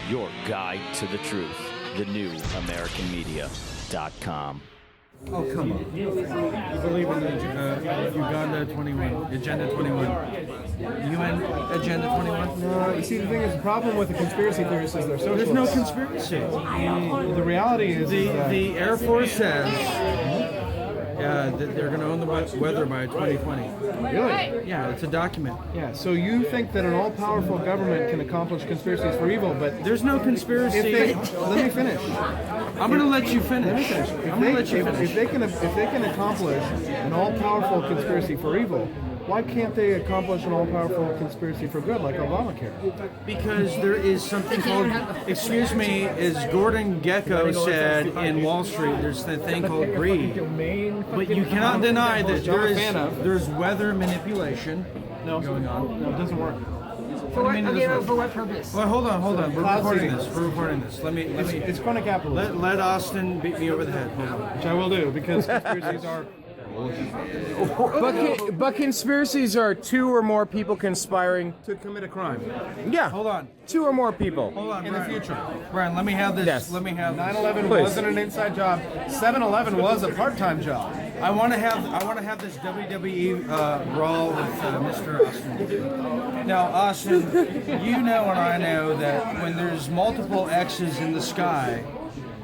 your guide to the truth. TheNewAmericanMedia.com. Oh, come on. You believe in the Uganda 21, Agenda 21, UN Agenda 21? No, you see, the thing is, the problem with the conspiracy theorists is they're socialists. There's no conspiracy. The reality is The Air Force says that they're going to own the weather by 2020. Really? Yeah, it's a document. Yeah, so you think that an all-powerful government can accomplish conspiracies for evil, but There's no conspiracy. let me finish. I'm going to let you finish. I'm going to let you finish. If they can accomplish an all-powerful conspiracy for evil, why can't they accomplish an all-powerful conspiracy for good, like Obamacare? Because there is something called, excuse me, as Gordon Gekko said in Wall Street, there's the thing called greed. But you cannot deny that there's weather manipulation going on. No, it doesn't work. For what purpose? Well, hold on. We're recording this. Let me. It's crony capitalism. Let Austin beat me over the head. Hold on. Which I will do, because conspiracies are... But conspiracies are two or more people conspiring. to commit a crime. Yeah. Hold on. Two or more people. Hold on. In the future. Brian, let me have this. Yes. Let me have this. 9/11 Please. wasn't an inside job. 7/11 was a part-time job. I want to have this WWE brawl with Mr. Austin. Now, Austin, you know and I know that when there's multiple X's in the sky,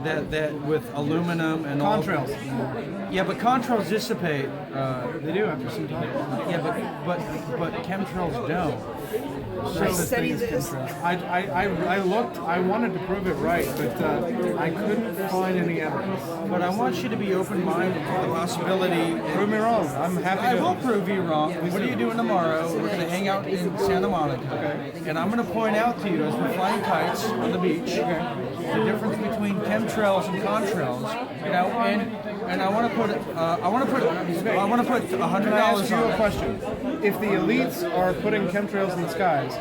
that with aluminum and Chemtrails. Yeah, but contrails dissipate. They do after some time. Yeah, but chemtrails don't. I study this. I looked, I wanted to prove it right, but I couldn't find any evidence. But I want you to be open-minded to the possibility. Prove me wrong. I'm happy I to. will prove you wrong. What are you doing tomorrow? We're going to hang out in Santa Monica. And I'm going to point out to you as we're flying kites on the beach the difference between chemtrails and contrails. You know, and I want to put $100 Can I ask you on a it. question? If the elites are putting chemtrails in the skies,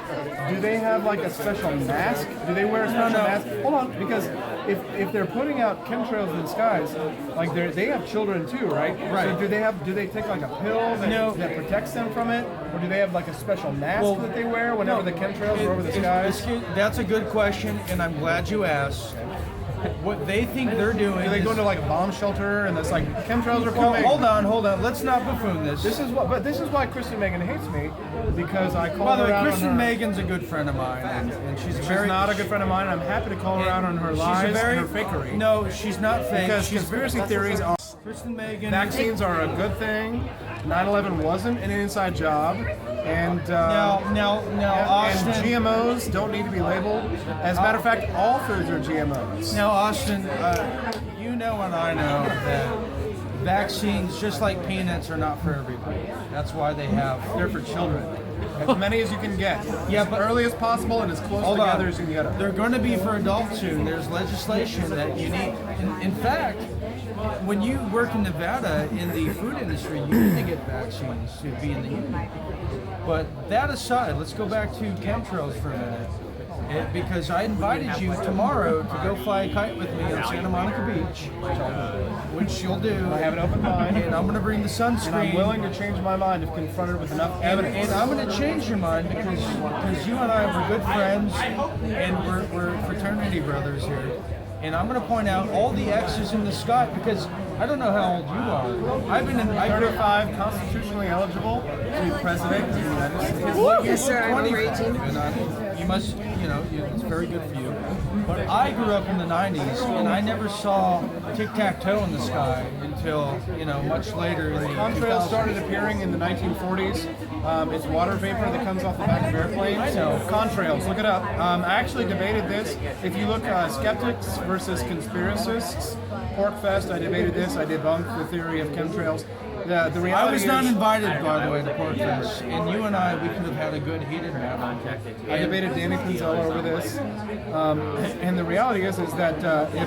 do they have like a special mask? Do they wear a special mask? Hold on, because if they're putting out chemtrails in the skies, like they have children too, right? Right. So do they take like a pill that protects them from it, or do they have like a special mask that they wear whenever the chemtrails are over the skies? That's a good question, and I'm glad you asked. What they think they're doing Do they go is- into like a bomb shelter and it's like chemtrails are coming? Hold on. Let's not buffoon this. This is why Kristen Megan hates me, because I call By the her way, out Kristen on her. Megan's a good friend of mine, and she's She's not a good friend of mine. I'm happy to call her out on her lies and her fakery. No, she's not fake. Because She's conspiracy theories are... Kristen Megan. Vaccines are a good thing. 9/11 wasn't an inside job. And Now, Austin. and GMOs don't need to be labeled. As a matter of fact, all foods are GMOs. Now, Austin, you know and I know that vaccines, just like peanuts, are not for everybody. That's why they're for children. As many as you can get. Yeah, as but- early as possible and as close Hold together on. as you can get them. They're going to be for adults soon. There's legislation that you need. In fact, when you work in Nevada in the food industry, you need to get vaccines to be in the union. But that aside, let's go back to chemtrails for a minute. Because I invited you tomorrow to go fly a kite with me on Santa Monica Beach, which you'll do. I have an open mind. And I'm going to bring the sunscreen. And I'm willing to change my mind if confronted with enough evidence. And I'm going to change your mind because you and I were good friends and we're fraternity brothers here. And I'm going to point out all the X's in the sky because I don't know how old you are. I've been in 35, constitutionally eligible to be president of the United States. Yes, sir. I'm over 18. You must, it's very good for you. But I grew up in the 90s, and I never saw tic-tac-toe in the sky until, much later in the Chemtrails started appearing in the 1940s. It's water vapor that comes off the back of airplanes. I know. Chemtrails, look it up. I actually debated this. If you look skeptics versus conspiracists, Porkfest, I debated this. I debunked the theory of chemtrails. The reality I was not is, invited, by the way, to Portfest, and you and I, we could have had a good heated battle. I debated Danny Pinzella over this, and the reality is that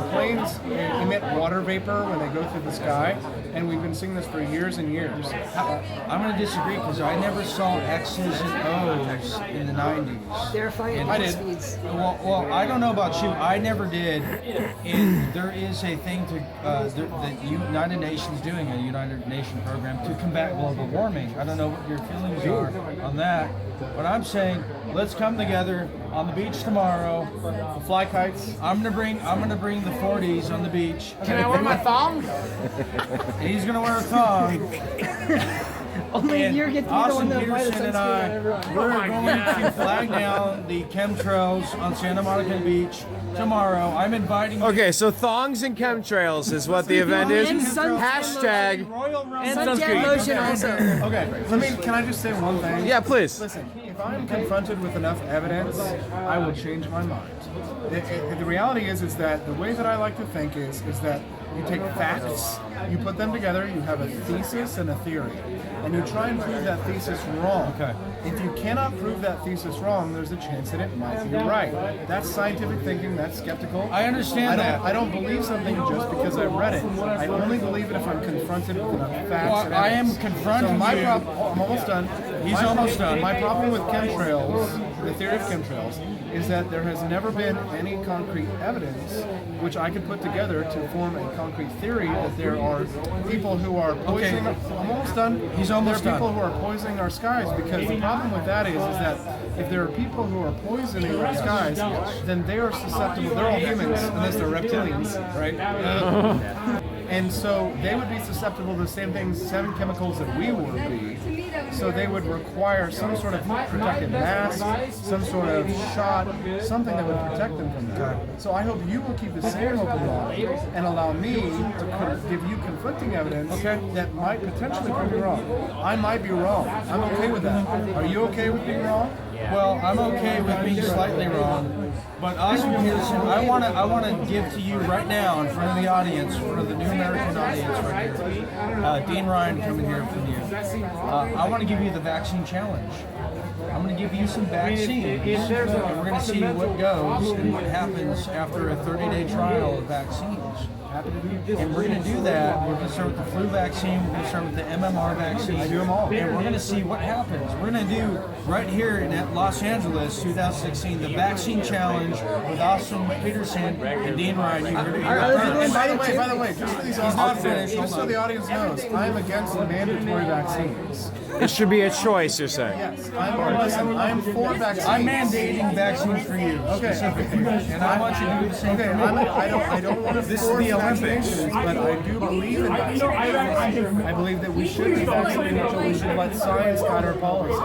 planes emit water vapor when they go through the sky, and we've been seeing this for years and years. I'm going to disagree because I never saw X's and O's in the 90s. They're flying I at did. speeds. Well, I don't know about you. I never did. And there is a thing the United Nations doing, a United Nation program to combat global warming. I don't know what your feelings are on that, but I'm saying let's come together on the beach tomorrow. We'll fly kites. I'm gonna bring the 40s on the beach. Can I wear my thong? And he's gonna wear a thong. Only And you get to be the one Austin that light Petersen and sunscreen on I, everyone. we're going to flag down the chemtrails on Santa Monica Beach tomorrow. I'm inviting you. Okay, so thongs and chemtrails is what the event is. And sun- Hashtag. Royal Rumble. Suntan lotion also. Okay, can I just say one thing? Yeah, please. Listen, if I'm confronted with enough evidence, I will change my mind. The reality is that the way that I like to think is that you take facts, you put them together, you have a thesis and a theory, and you try and prove that thesis wrong. Okay. If you cannot prove that thesis wrong, there's a chance that it might be right. That's scientific thinking, that's skeptical. I understand that. I don't believe something just because I read it. I only believe it if I'm confronted with enough facts. Well, and I am evidence. confronting so my you. I'm almost done. He's almost done. My problem with chemtrails, the theory of chemtrails, is that there has never been any concrete evidence which I could put together to form a concrete theory that there are people who are poisoning. I'm almost done. He's almost There are people done. who are poisoning our skies, because the problem with that is that if there are people who are poisoning our skies, then they are susceptible. They're all humans, unless they're reptilians, right? And so they would be susceptible to the same things, same chemicals that we would be. So they would require some sort of protective mask, some sort of shot, something that would protect them from that. So I hope you will keep the same open-minded and allow me to give you conflicting evidence that might potentially prove you wrong. I might be wrong. I'm okay with that. Are you okay with being wrong? Well, I'm okay with being slightly wrong, but Austin Petersen, I want to give to you right now in front of the audience, in front of the new American audience right here, Dean Ryan coming here from you. I want to give you the vaccine challenge. I'm going to give you some vaccines, and we're going to see what goes and what happens after a 30-day trial of vaccines. And we're going to do that. We're going to start with the flu vaccine. We're going to start with the MMR vaccine. I do them all. And we're going to see what happens. We're going to do right here in Los Angeles, 2016, the vaccine challenge with Austin Petersen and Dean Ryan. You heard it here And first. by the way, just for these He's not finished. just so the audience knows, I'm against mandatory vaccines. It should be a choice, you're saying. Yes, I'm for vaccines. I'm mandating vaccines for you specifically, and I want you to do the same Okay, for me. I don't want to force vaccinations, but I do believe in vaccinations. I believe that we should be vaccinated until we should let science guide our policy.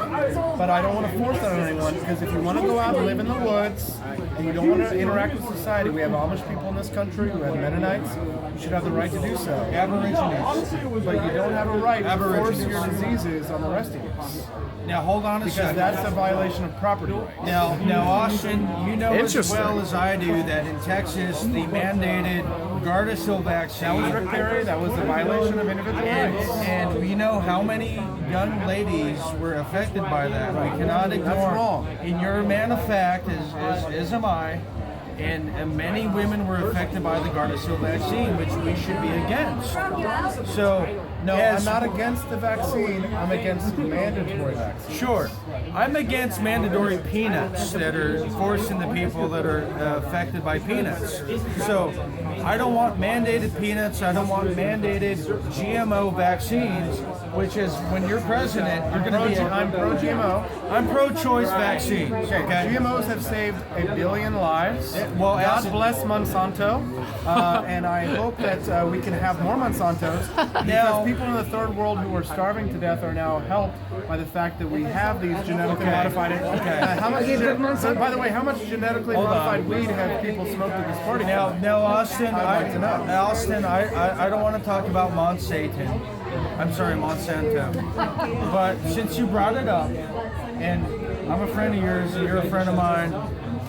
But I don't want to force that on anyone, because if you want to go out and live in the woods and you don't want to interact with society, we have Amish people in this country, we have Mennonites, you should have the right to do so. Aborigines. But you don't have a right to force Aborigines. your diseases on the rest of us, Now hold on a because second. that's a violation of property rights. Now, Austin, you know as Interesting. well as I do that in Texas, the mandated Gardasil vaccine. That was Rick Perry, that was the violation of individual rights. And we know how many young ladies were affected by that. We cannot ignore. That's wrong. And you're a man of fact, as am I. And many women were affected by the Gardasil vaccine, which we should be against. So, No, as- I'm not against the vaccine, I'm against mandatory vaccine. Sure. I'm against mandatory peanuts that are forcing the people that are affected by peanuts. So I don't want mandated peanuts. I don't want mandated GMO vaccines, which is when you're president, you're going to be. I'm pro-GMO. I'm pro-choice vaccines. Okay, GMOs have saved 1 billion lives. well, God as- bless Monsanto, and I hope that we can have more Monsantos, because Now- people in the third world who are starving to death are now helped by the fact that we have these genetically modified. Okay. How much? Okay, but Monsanto- By the way, how much genetically Hold on. modified weed have people smoked at this party? Now, Austin, I'd like to know. Austin, I don't want to talk about Monsanto. I'm sorry, Monsanto. But since you brought it up, and I'm a friend of yours, and you're a friend of mine,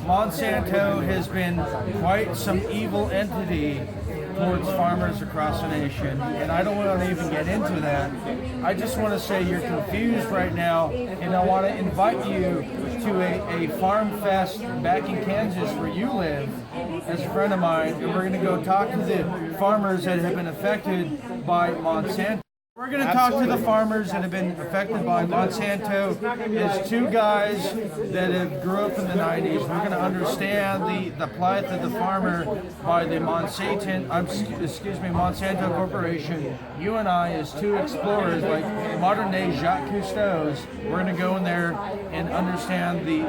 Monsanto has been quite some evil entity towards farmers across the nation, and I don't want to even get into that. I just want to say you're confused right now, and I want to invite you to a farm fest back in Kansas where you live as a friend of mine, and we're going to go talk to the farmers that have been affected by Monsanto. We're going to talk to the farmers that have been affected by Monsanto. There's two guys that have grew up in the 90s. We're going to understand the plight of the farmer by the Monsanto Corporation. You and I, as two explorers, like modern-day Jacques Cousteau's, we're going to go in there and understand the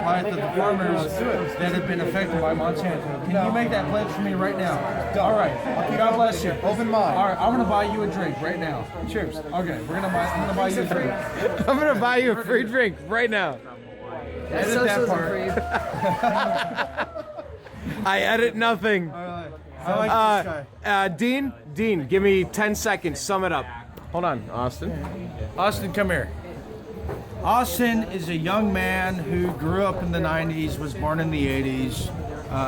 plight of the farmers that have been affected by Monsanto. Can you make that pledge for me right now? All right. God bless you. Open mind. All right, I'm going to buy you a drink right now. Cheers. Okay, I'm gonna buy you a drink. I'm gonna buy you a free drink right now. That's Edit that socialism for you. I edit nothing. I like this guy. Dean, give me 10 seconds. Sum it up. Hold on, Austin. Austin, come here. Austin is a young man who grew up in the 90s, was born in the 80s.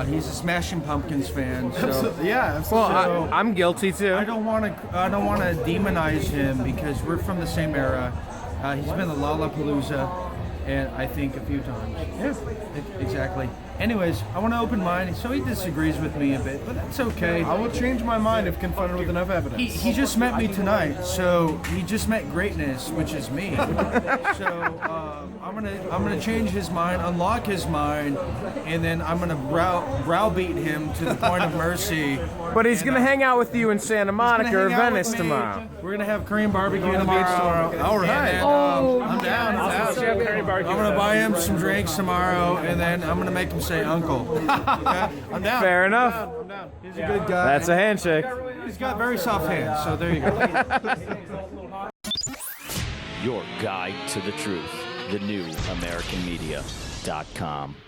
He's a Smashing Pumpkins fan. So Yeah. Well, I'm guilty too. I don't want to demonize him because we're from the same era. He's been to Lollapalooza, and I think a few times. Yeah, exactly. Anyways, I want to open mine. So he disagrees with me a bit, but that's okay. I will change my mind if confronted with enough evidence. He just met me tonight, so he just met greatness, which is me. So I'm gonna change his mind, unlock his mind, and then I'm gonna browbeat him to the point of mercy. But he's gonna hang out with you in Santa Monica or Hang out with Venice me. tomorrow. We're gonna have Korean barbecue on the beach tomorrow. All right. And I'm down. I'm gonna buy him some drinks tomorrow, and then I'm gonna make him say uncle. Okay? I'm down. Fair enough. I'm down. He's a good guy. That's a handshake. He's got very soft hands, so there you go. Your guide to the truth. The new AmericanMedia.com.